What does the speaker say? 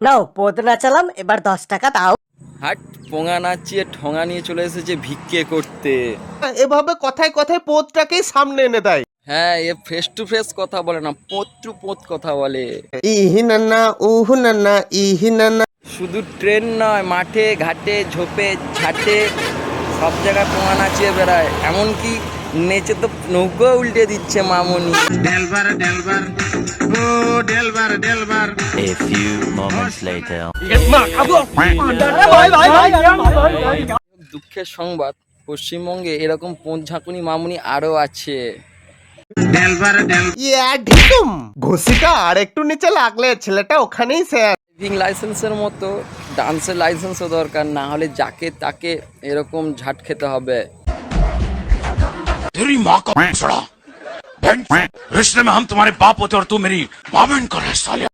নাও পদ নাচালাম, এবার 10 টাকা দাও। হাট, পোঙা নাচিয়ে ঠোঙা নিয়ে চলে এসেছে ভিক্ষে করতে। এভাবে কথায় কথায় পোতটাকেই সামনে এনে দেয়। হ্যাঁ, এ ফেস টু ফেস কথা বলে না, পোত টু পোত কথা বলে। ইহি নান্না উহু নান্না ইহি নান্না। শুধু ট্রেন নয়, মাঠে ঘাটে ঝোপে ঝাটে সব জায়গায় পোঙা নাচিয়ে বেড়ায়। এমনকি নেচে তো নৌকো উল্টে দিচ্ছে মামনি। A few moments later. দুঃখের সংবাদ, পশ্চিমবঙ্গে এরকম পোঁত ঝাঁকুনি মামুনি আরো আছে। ইয়া ঢিকুম, ঘুষিটা আর একটু নিচে লাগলে ছেলেটা ওখানেই শেষ। ড্রাইভিং লাইসেন্সের মতো ডান্সের লাইসেন্সও দরকার, না হলে যাকে তাকে এরকম ঝাট খেতে হবে। तेरी माँ का सड़ा रिश्ते में हम तुम्हारे बाप होते और तू मेरी माँ बहन कर रहा है साले।